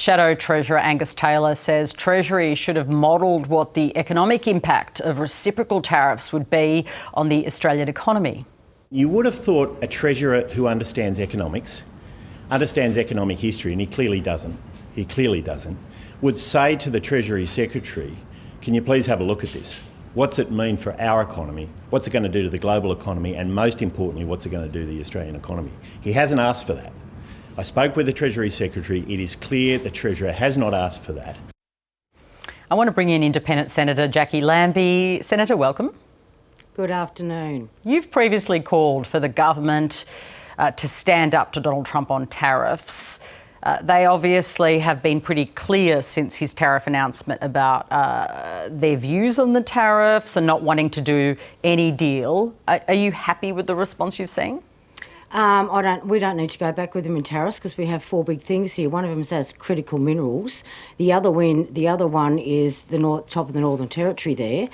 Shadow Treasurer Angus Taylor says Treasury should have modelled what the economic impact of reciprocal tariffs would be on the Australian economy. You would have thought a Treasurer who understands economics, understands economic history, and he clearly doesn't, would say to the Treasury Secretary, can you please have a look at this? What's it mean for our economy? What's it going to do to the global economy? And most importantly, what's it going to do to the Australian economy? He hasn't asked for that. I spoke with the Treasury Secretary. It is clear the Treasurer has not asked for that. I want to bring in Independent Senator Jacqui Lambie. Senator, welcome. Good afternoon. You've previously called for the government to stand up to Donald Trump on tariffs. They obviously have been pretty clear since his tariff announcement about their views on the tariffs and not wanting to do any deal. Are you happy with the response you've seen? We don't need to go back with them in tariffs because we have four big things here. One of them says critical minerals. The other one is the top of the Northern Territory there,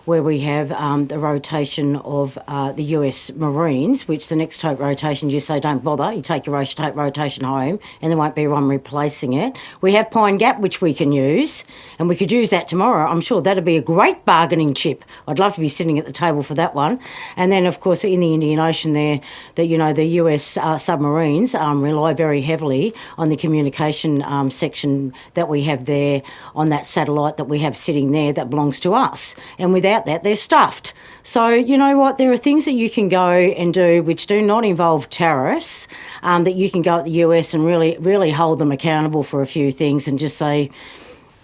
where we have the rotation of the US Marines, which the next tote rotation, you say don't bother, you take your rotation home and there won't be one replacing it. We have Pine Gap, which we can use, and we could use that tomorrow. I'm sure that'd be a great bargaining chip. I'd love to be sitting at the table for that one. And then, of course, in the Indian Ocean there, the US submarines rely very heavily on the communication section that we have there on that satellite that we have sitting there that belongs to us. And without that, they're stuffed. So, you know what, there are things that you can go and do which do not involve tariffs, that you can go at the US and really hold them accountable for a few things and just say,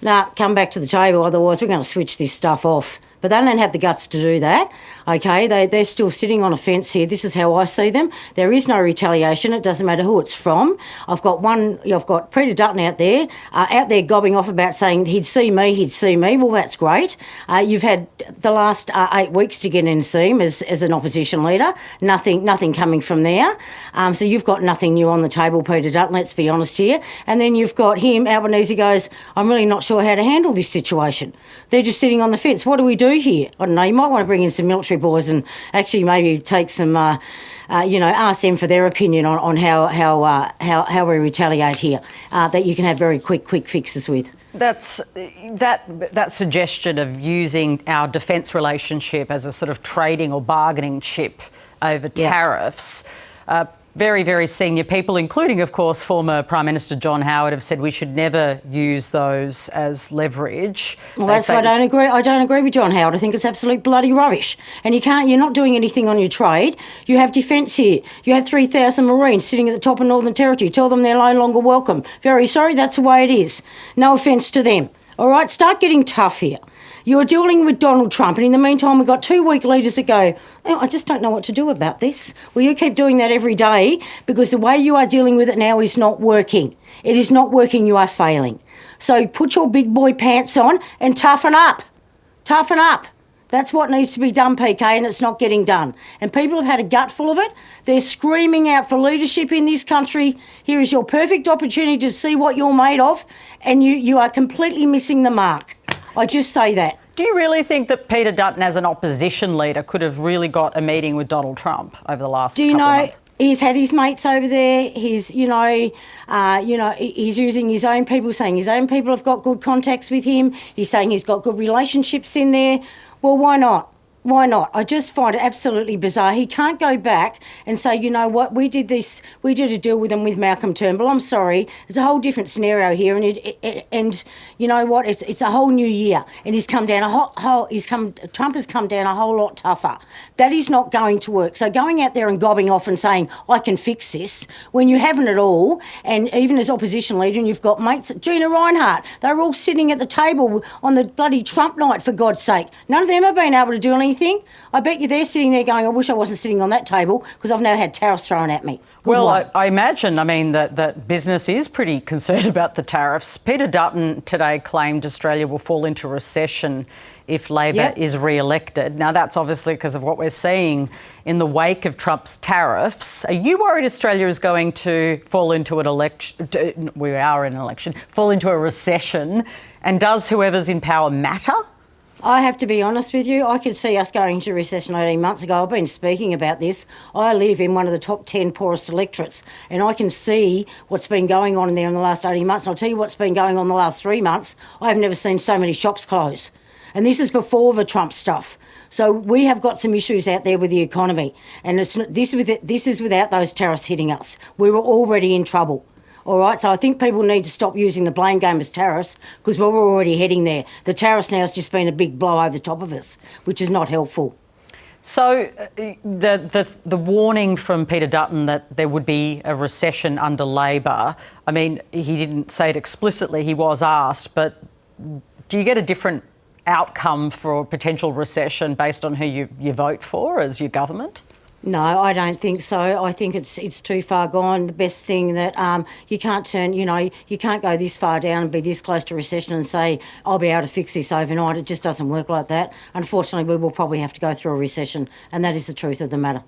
nah, come back to the table, otherwise we're going to switch this stuff off. But they don't have the guts to do that, okay? They're still sitting on a fence here. This is how I see them. There is no retaliation. It doesn't matter who it's from. I've got Peter Dutton out there gobbing off about saying he'd see me. Well, that's great. You've had the last 8 weeks to get in and see him as an opposition leader. Nothing coming from there. So you've got nothing new on the table, Peter Dutton, let's be honest here. And then you've got him, Albanese goes, I'm really not sure how to handle this situation. They're just sitting on the fence. What do we do here? I don't know, you might want to bring in some military boys and actually maybe take some, ask them for their opinion on how we retaliate here, that you can have very quick fixes with. That suggestion of using our defence relationship as a sort of trading or bargaining chip over tariffs, very, very senior people, including, of course, former Prime Minister John Howard, have said we should never use those as leverage. Well, that's why I don't agree. I don't agree with John Howard. I think it's absolute bloody rubbish. And you're not doing anything on your trade. You have defence here. You have 3,000 Marines sitting at the top of Northern Territory. Tell them they're no longer welcome. Very sorry, that's the way it is. No offence to them. All right, start getting tough here. You're dealing with Donald Trump, and in the meantime, we've got 2 weak leaders that go, I just don't know what to do about this. Well, you keep doing that every day because the way you are dealing with it now is not working. It is not working. You are failing. So put your big boy pants on and toughen up. Toughen up. That's what needs to be done, PK, and it's not getting done. And people have had a gutful of it. They're screaming out for leadership in this country. Here is your perfect opportunity to see what you're made of, and you are completely missing the mark. I just say that. Do you really think that Peter Dutton, as an opposition leader, could have really got a meeting with Donald Trump over the last couple of months? He's had his mates over there. He's, he's using his own people, saying his own people have got good contacts with him. He's saying he's got good relationships in there. Well, why not? Why not? I just find it absolutely bizarre. He can't go back and say, you know what, we did a deal with them with Malcolm Turnbull. I'm sorry, it's a whole different scenario here, and you know what, it's a whole new year, and Trump has come down a whole lot tougher. That is not going to work. So going out there and gobbing off and saying, I can fix this, when you haven't at all, and even as opposition leader, and you've got mates, Gina Reinhardt, they're all sitting at the table on the bloody Trump night, for God's sake. None of them have been able to do anything. I bet you they're sitting there going, I wish I wasn't sitting on that table because I've now had tariffs thrown at me. I imagine, that business is pretty concerned about the tariffs. Peter Dutton today claimed Australia will fall into recession if Labor is re-elected. Now, that's obviously because of what we're seeing in the wake of Trump's tariffs. Are you worried Australia is going to fall into an election? We are in an election, fall into a recession, and does whoever's in power matter? I have to be honest with you. I could see us going into recession 18 months ago. I've been speaking about this. I live in one of the top 10 poorest electorates, and I can see what's been going on in there in the last 18 months. And I'll tell you what's been going on the last 3 months. I have never seen so many shops close. And this is before the Trump stuff. So we have got some issues out there with the economy. And this is without those tariffs hitting us. We were already in trouble. All right, so I think people need to stop using the blame game as tariffs because we're already heading there. The tariffs now has just been a big blow over the top of us, which is not helpful. So the warning from Peter Dutton that there would be a recession under Labor, I mean, he didn't say it explicitly, he was asked, but do you get a different outcome for a potential recession based on who you vote for as your government? No, I don't think so. I think it's too far gone. The best thing that you can't turn, you can't go this far down and be this close to recession and say, I'll be able to fix this overnight. It just doesn't work like that. Unfortunately, we will probably have to go through a recession, and that is the truth of the matter.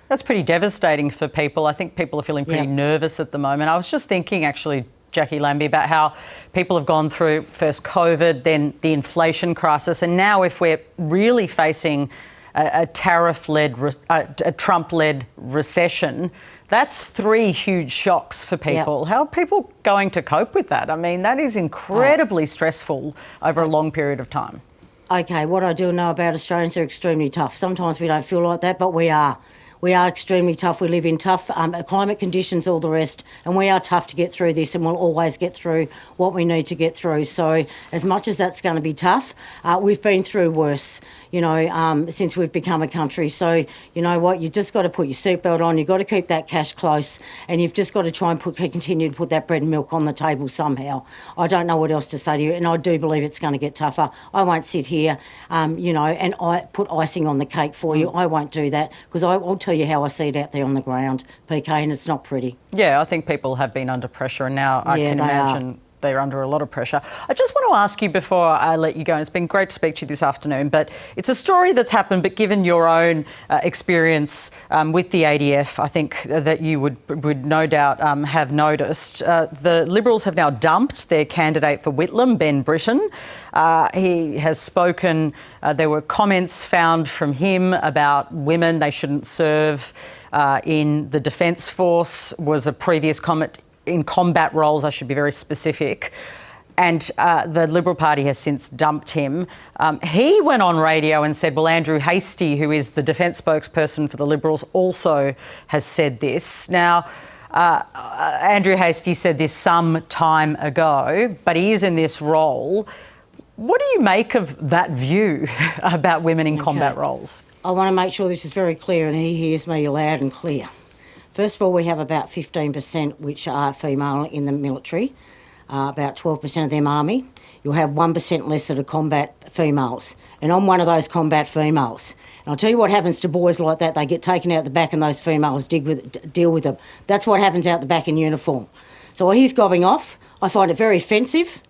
That's pretty devastating for people. I think people are feeling pretty nervous at the moment. I was just thinking, actually, Jacqui Lambie, about how people have gone through first COVID, then the inflation crisis, and now if we're really facing a tariff-led, a Trump-led recession, that's 3 huge shocks for people. Yep. How are people going to cope with that? I mean, that is incredibly stressful over a long period of time. Okay, what I do know about Australians, they're extremely tough. Sometimes we don't feel like that, but we are. We are extremely tough. We live in tough climate conditions, all the rest, and we are tough to get through this, and we'll always get through what we need to get through. So as much as that's going to be tough, we've been through worse, since we've become a country. So you know what? You've just got to put your seatbelt on. You've got to keep that cash close, and you've just got to try and continue to put that bread and milk on the table somehow. I don't know what else to say to you, and I do believe it's going to get tougher. I won't sit here, and I put icing on the cake for you. I won't do that because I'll tell you how I see it out there on the ground, PK, and it's not pretty. Yeah, I think people have been under pressure, and now I can imagine they're under a lot of pressure. I just want to ask you before I let you go, and it's been great to speak to you this afternoon, but it's a story that's happened, but given your own experience with the ADF, I think that you would no doubt have noticed. The Liberals have now dumped their candidate for Whitlam, Ben Britton. He has spoken, there were comments found from him about women, they shouldn't serve in the Defence Force, was a previous comment in combat roles, I should be very specific. And the Liberal Party has since dumped him. He went on radio and said, well, Andrew Hastie, who is the defence spokesperson for the Liberals, also has said this. Now, Andrew Hastie said this some time ago, but he is in this role. What do you make of that view about women in combat roles? I want to make sure this is very clear and he hears me loud and clear. First of all, we have about 15% which are female in the military, about 12% of them army. You'll have 1% less that are combat females. And I'm one of those combat females. And I'll tell you what happens to boys like that. They get taken out the back and those females deal with them. That's what happens out the back in uniform. So while he's gobbing off, I find it very offensive.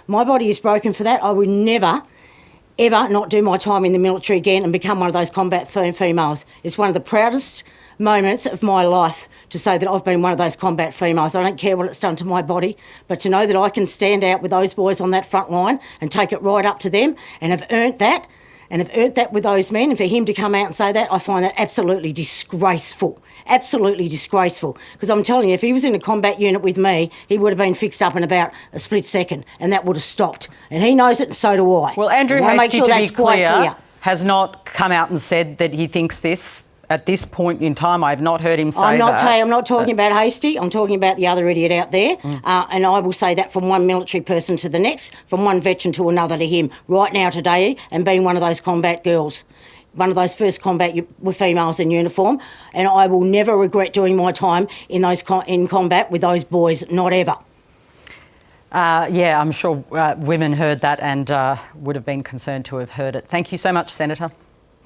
My body is broken for that. I would never, ever not do my time in the military again and become one of those combat females. It's one of the proudest moments of my life to say that I've been one of those combat females. I don't care what it's done to my body, but to know that I can stand out with those boys on that front line and take it right up to them and have earned that, with those men, and for him to come out and say that, I find that absolutely disgraceful. Absolutely disgraceful. Because I'm telling you, if he was in a combat unit with me, he would have been fixed up in about a split second, and that would have stopped. And he knows it, and so do I. Well, Andrew Hastie, to be clear, has not come out and said that he thinks this. At this point in time, I've not heard him say that. I'm not talking about Hastie. I'm talking about the other idiot out there. And I will say that from one military person to the next, from one veteran to another to him, right now today, and being one of those combat girls, one of those first combat with females in uniform. And I will never regret doing my time in in combat with those boys, not ever. Yeah, I'm sure women heard that and would have been concerned to have heard it. Thank you so much, Senator.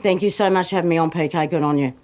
Thank you so much for having me on, PK. Good on you.